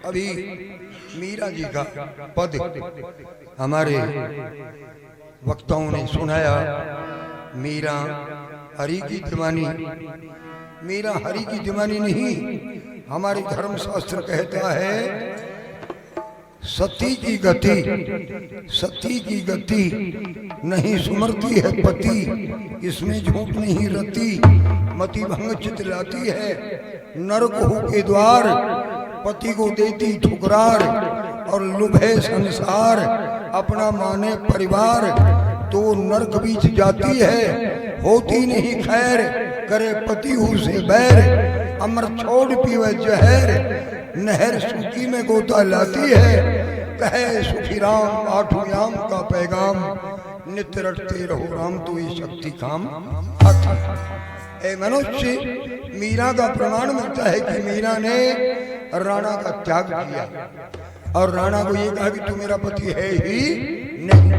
अभी मीरा जी का पद हमारे वक्ताओं ने सुनाया। मीरा हरि की दीवानी, मीरा हरि की दीवानी नहीं, हमारे धर्म शास्त्र कहता है सती की गति, सती की गति नहीं सुमरती है पति, इसमें झूठ नहीं रती, मति भंग चितलाती है। नरक हो के द्वार पति को देती ठुकरार, और लुभे संसार अपना माने परिवार, तो नरक बीच जाती है होती नहीं खैर, करे पति उसे बैर, अमर छोड़ पीवे जहर, नहर सूखी में गोता लाती है, कहे सुखी राम आठों याम का पैगाम, नित्य रटते रहो राम तो ये शक्ति काम आती। मनुष्य मीरा का प्रमाण मिलता है कि मीरा ने राणा का त्याग किया और राणा को ये कहा कि तू मेरा पति है ही नहीं,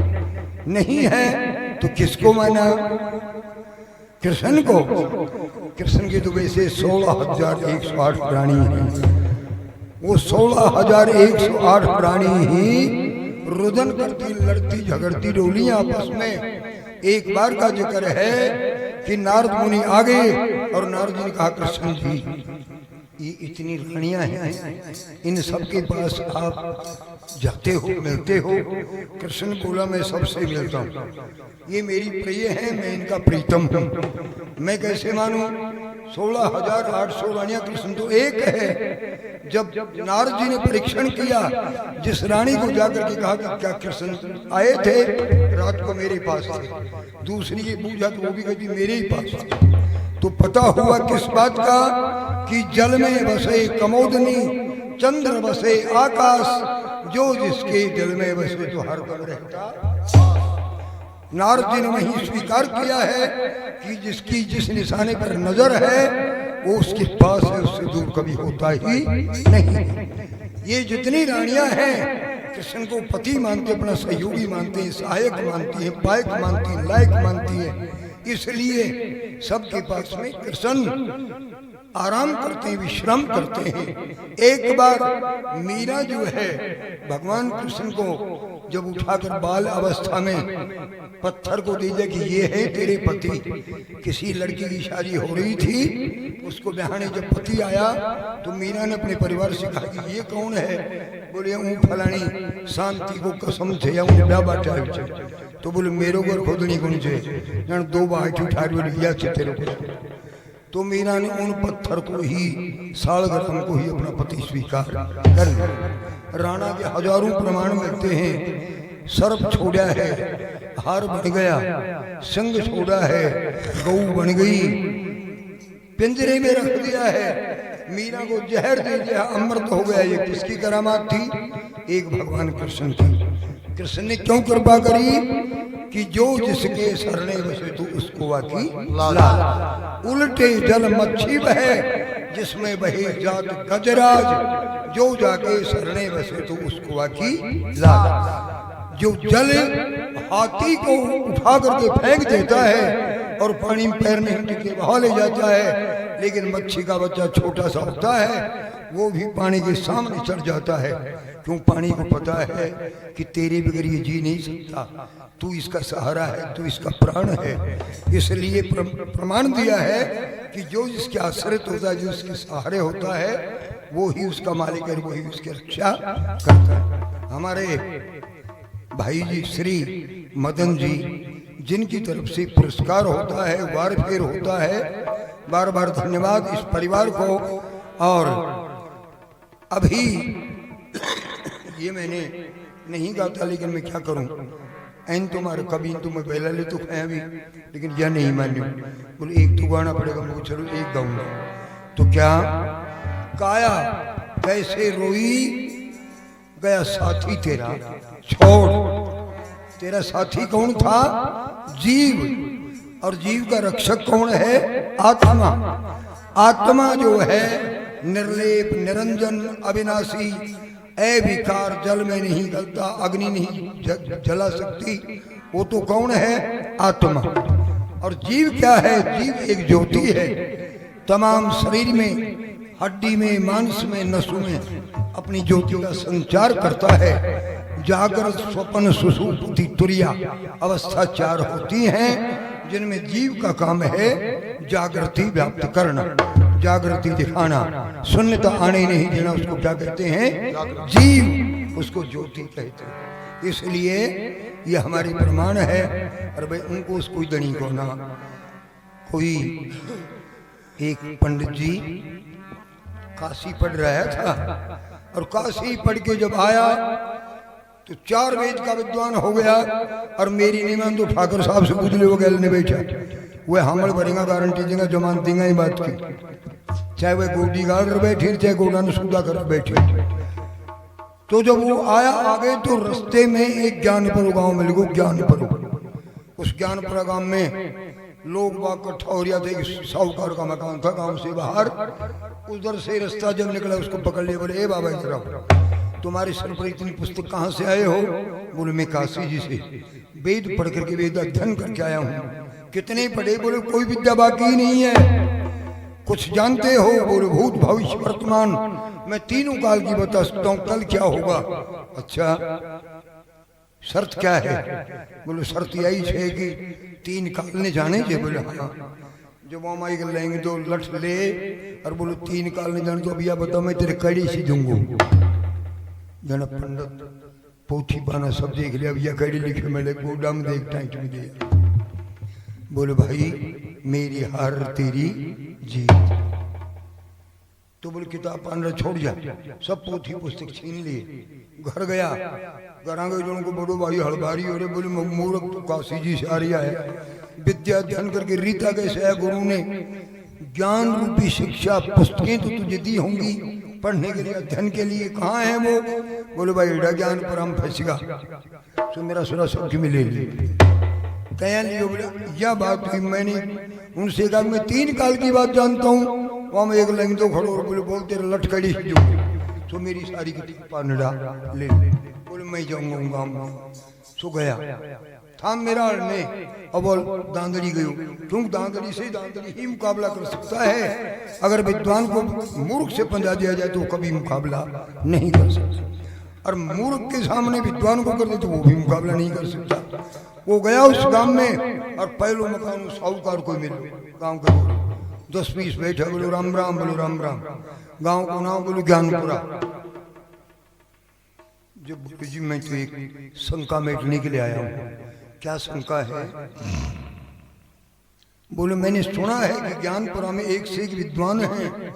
नहीं है तो किसको माना? कृष्ण को। कृष्ण की तो वैसे 16,108 प्राणी हैं, वो 16,108 प्राणी ही रुदन करती लड़ती झगड़ती डोली आपस में। एक बार का जिक्र है कि नारद मुनि आ गए और नारद जी ने कहा कृष्ण जी ये इतनी रानियां हैं, इन सब के पास आप जाते हो मिलते हो? कृष्ण बोला मैं सबसे मिलता हूँ, ये मेरी प्रिय है, मैं इनका प्रीतम हूँ, मैं कैसे मानूं? 16,800 रानियां, कृष्ण तो एक है। जब नारद जी ने परीक्षण किया, जिस रानी को जाकर के कहा कि क्या कृष्ण आए थे रात को मेरे पास थे, दूसरी की पूछा तो वो भी कहती मेरे ही पास थे, तो पता हुआ किस बात का कि जल में बसे कमोदनी, चंद्र बसे आकाश, जो जिसके जल में बसे तो हरदम रहता। नारद जी ने वही स्वीकार किया है कि जिसकी जिस निशाने पर नजर है वो उसके पास है, उससे दूर कभी होता ही नहीं। ये जितनी रानियां हैं कृष्ण को पति मानते, अपना सहयोगी मानते हैं, सहायक मानती है, पायक मानती है, लायक मानती है, इसलिए सबके पास में कृष्ण आराम करते हैं, विश्राम करते हैं। एक बार मीरा जो है भगवान कृष्ण को जब उठाकर बाल अवस्था में पत्थर को दे दिया कि ये है तेरे पति, किसी लड़की की शादी हो रही थी, उसको ब्याहने जब पति आया तो मीरा ने अपने परिवार से कहा कि ये कौन है? बोले फलानी शांति को कसम थे या बाटा, तो बोले मेरो को खोदनी कौन से जन 2 बार उठा लिया तेरे को। तो मीरा ने उन पत्थर को ही, सालग्राम को ही अपना पति स्वीकार कर लिया। राणा के हजारों प्रमाण मिलते हैं, सर्प छोड़ा है हार बन गया, संग छोड़ा है गौ बन गई, पिंजरे में रख दिया है, मीरा को जहर दे दिया अमृत हो गया। ये किसकी करामात थी? एक भगवान कृष्ण की। कृष्ण ने क्यों कृपा करी कि जो जिसके शरणे बसे तो उसको आकी लाल, उल्टे जल मच्छी बहे जिसमें बहे जात गजराज, जो जाके शरणे बसे तो उसको आकी लाल। जो जल हाथी को उठा करके फेंक देता है और पानी में पैर नहीं टिके बहा ले जाता है, लेकिन मच्छी का बच्चा छोटा सा होता है वो भी पानी के सामने चढ़ जाता है। क्यों? पानी को पता है कि तेरे बगैर ये जी नहीं सकता, तू इसका सहारा है, तू इसका प्राण है। इसलिए प्रमाण दिया है कि जो जिसके आश्रित होता है, जो उसके सहारे होता है, वो ही उसका मालिक है, वो ही उसकी रक्षा करता है। हमारे भाई जी श्री मदन जी, जिनकी तरफ से पुरस्कार होता है, वार फेर होता है, बार बार धन्यवाद इस परिवार को। और अभी ये मैंने नहीं गाता, लेकिन मैं क्या करूं, ऐन तुम्हारे कभी तुम्हें पहला ले तो खाया भी, लेकिन यह नहीं मान्य, बोले एक तो गाना पड़ेगा, मुझे चलो एक गाऊंगा। तो क्या काया कैसे रोई गया साथी तेरा छोड़, तेरा साथी कौन था? जीव, और जीव का रक्षक कौन है? आत्मा। आत्मा जो है निर्लेप निरंजन अविनाशी, अविकार, जल में नहीं गलता, अग्नि नहीं जला सकती, वो तो कौन है? आत्मा। और जीव क्या है? जीव एक ज्योति है, तमाम शरीर में हड्डी में, मांस में, नसों में अपनी ज्योति का संचार करता है। जागृत, स्वप्न, सुषुप्ति, तुरिया अवस्था 4 होती हैं, जिनमें जीव का काम है जागृति व्याप्त करना, जागृति दिखाना। शून्यता आने नहीं देना, उसको क्या कहते हैं? जीव, उसको ज्योति कहते हैं। इसलिए ये हमारी प्रमाण है। और भाई उनको कोई दणी को ना, कोई एक पंडित जी काशी पढ़ रहा था, और काशी पढ़ के जब आया तो 4 वेद का विद्वान हो गया। और मेरी नहीं मान तो ठाकर साहब से पूछ ले, वो गैल ने बैठा, वह हमल भरेगा, गारंटी देगा, जमान देगा ही बात की, चाहे वह गोडी गाड़ बैठे चाहे गोडा ने सूदा कर बैठे। तो जब वो आया आगे तो रास्ते में एक ज्ञानपुर गांव मिल गया। ज्ञानपुर, उस ज्ञानपुर गांव में लोग बाग इकट्ठा हो रहा थे। साहूकार का मकान था गांव से बाहर। उधर से रास्ता जब निकला उसको पकड़ लिया, बोले ए बाबा इधर आओ, तुम्हारे सर पर इतनी पुस्तक कहाँ से आए हो? बोले मैं काशी जी से वेद पढ़ करके वेद अध्ययन करके आया हूँ। कितने पढ़े? बोले कोई विद्या बाकी नहीं है। कुछ जानते हो? बोले भूत, भविष्य, वर्तमान, मैं तीनों काल की बता सकता हूँ, कल क्या होगा। अच्छा, शर्त क्या है? बोले शर्त यही है कि 3 काल ने जाने के। बोले हाँ। जब वहां माई कर लेंगे तो लठ ले, और बोलो 3 काल ने जाने तो अब यह बताओ मैं तेरे कड़ी से दूंगा। जन पंडित पोथी पाना सब देख लिया, अब यह कड़ी लिखे मिले गोडा में देखता है दे। बोले भाई मेरी हार तेरी जीत। तो बोले किताब पान छोड़ जा, सब पोथी पुस्तक छीन लिए, घर गया। घर आगे जो उनको बोलो भाई हड़बारी हो रहे। बोले मूर्ख तो काशी जी से आ रहा है, विद्या अध्ययन करके रीता कैसे है? गुरु ने ज्ञान रूपी शिक्षा पुस्तकें तो तुझे दी होंगी पढ़ने के लिए, अध्ययन के लिए, कहाँ है वो? बोले भाई एडा ज्ञान पर हम फंसगा, तो मेरा सुरा सब की मिले तैयार लियो। बोले यह बात हुई, मैंने उनसे कहा मैं 3 काल की बात जानता हूँ। वहां में एक लाइन तो खड़ो, बोले बोल तेरे लटकड़ी जो, तो मेरी सारी पानडा ले। बोले मैं जाऊंगा गाँव में। सो गया था मेरा ने, अब दांदड़ी गयो, क्योंकि दांदड़ी से दांदड़ी ही मुकाबला कर सकता है। अगर विद्वान को मूर्ख से पंजा दिया जाए तो कभी मुकाबला नहीं कर सकता, और मूर्ख के सामने विद्वान को कर दे तो वो भी मुकाबला नहीं कर सकता। वो गया उस गांव में, और पहलो मकान साहूकार को मिले, गांव का 10-20 बैठे। बोलो राम राम, बोलो राम राम। गांव को नाम बोलो ज्ञानपुरा। जो जी मैं तो एक शंका मेटने के लिए आया हूँ। क्या शंका है? बोले मैंने सुना है कि ज्ञानपुरा में 1 से 1 विद्वान हैं,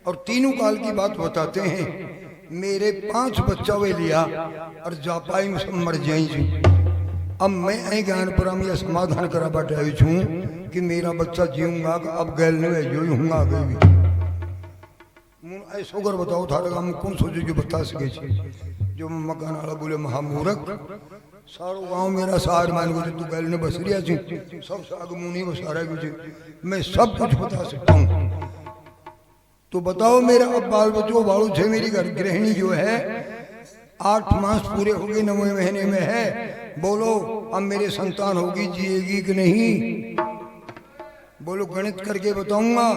और तीनों काल की बात बताते हैं। मेरे 5 बच्चा वे लिया, और जापाई में सब मर जाए। अब मैं ज्ञानपुरा में यह समाधान करा बैठा छूँ कि मेरा बच्चा जीऊंगा, अब गैल ने जो हूँगा आगे भी। ऐसा कर बताओ थारे गाँव में कौन सोचे जो बता सके? जो मकान वाला बोले महामूर्ख, सारो गांव मेरा सार मान गए, तू गैल ने बस रिया छी, सब साग मुनी बसारा कुछ, मैं सब कुछ बता सकता हूँ। तो बताओ मेरा अब बाल बच्चों बालू छे, मेरी घर गृहिणी जो है 8 मास पूरे हो गए, 9वें महीने में है। बोलो अब मेरे संतान होगी, जिएगी कि नहीं? बोलो गणित करके बताऊंगा।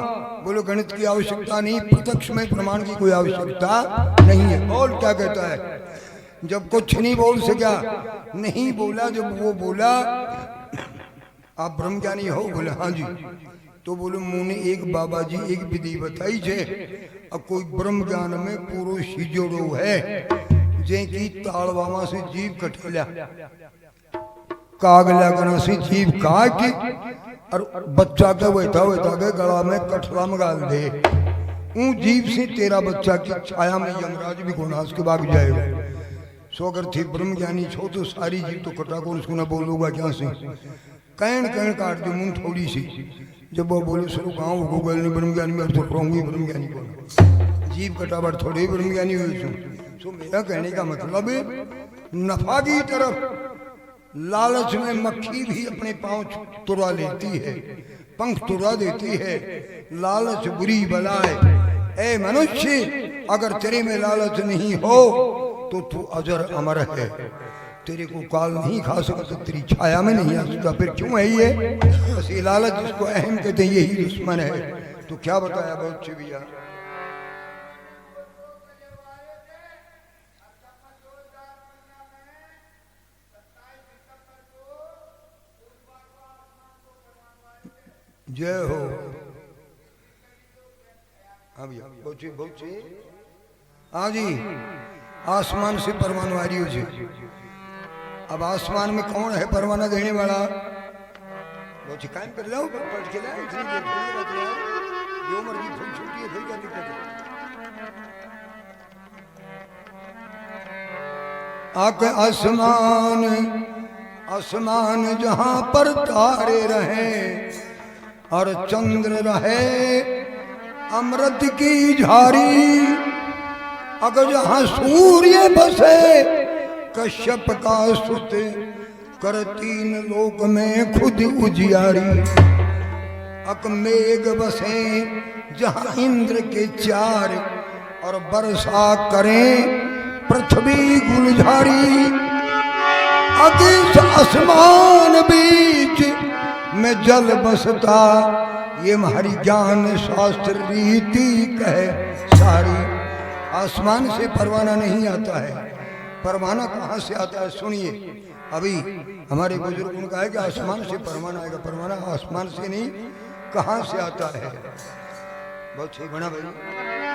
बोलो गणित की आवश्यकता नहीं, प्रत्यक्ष में प्रमाण की कोई आवश्यकता नहीं है। बोल क्या कहता है? जब कुछ नहीं बोल सका, नहीं बोला, जब वो बोला आप ब्रह्मज्ञानी हो? बोले हाँ जी। तो बोले मुने एक बाबा जी एक विधि बताई छे, अब कोई ब्रह्म ज्ञान में पूरो सीजोड़ो है, जे की तालवामा से जीव कटल्या, कागला कना से जीव काट, और बच्चा के बैठा के गला में कठरा में गाल दे। ऊ जीव से तेरा बच्चा की छाया में यमराज भी गुनाश के भाग जाएगा। सो अगर थे ब्रह्म ज्ञानी छो तो सारी जीव तो कटा को उसको ना बोलूंगा क्या से, कैन कैन काट दो मुंह थोड़ी सी। जब वो बोले सर गाँव गूगल ने ब्रह्म ज्ञानी में तो रहूंगी ब्रह्म ज्ञानी को, जीव कटावट थोड़े ब्रह्म ज्ञानी हुई। सो मेरा कहने का मतलब नफा की तरफ लालच में मक्खी भी अपने पांव तुड़ा लेती है, पंख तुड़ा देती है। लालच बुरी बलाए। ए मनुष्य, अगर तेरे में लालच नहीं हो तो तू अजर अमर है, तेरे को काल नहीं खा सकता, तेरी छाया में नहीं आ सकता। फिर क्यों है ये? बस ये लालच जिसको अहम कहते हैं यही दुश्मन है। तो क्या बताया बहुत भैया? जय हो। हाँ भैया बहुत बहुत हाँ जी, आसमान से परमाणु आ रही हो जी। अब आसमान में कौन है परवाना देने वाला? बहुत काम कर लो, पढ़ के लाओ, इतनी देर थोड़ी रहती है, जो मर्जी फूल छूटी है, फिर क्या दिक्कत है? आके आसमान, आसमान जहां पर तारे रहे और चंद्र रहे अमृत की झारी, अगर जहां सूर्य बसे कश्यप का सुत कर तीन लोक में खुद उजियारी, अक मेघ बसे जहां इंद्र के चार और वर्षा करें पृथ्वी गुलझारी, अगिस आसमान बीच में जल बसता ये हमारी ज्ञान शास्त्र रीति कहे सारी। आसमान से परवाना नहीं आता है, परवाना कहाँ से आता है सुनिए। अभी हमारे बुजुर्गों ने कहा है कि आसमान से परवाना आएगा, परवाना आसमान से नहीं कहाँ से आता है। बहुत सही बना भाई।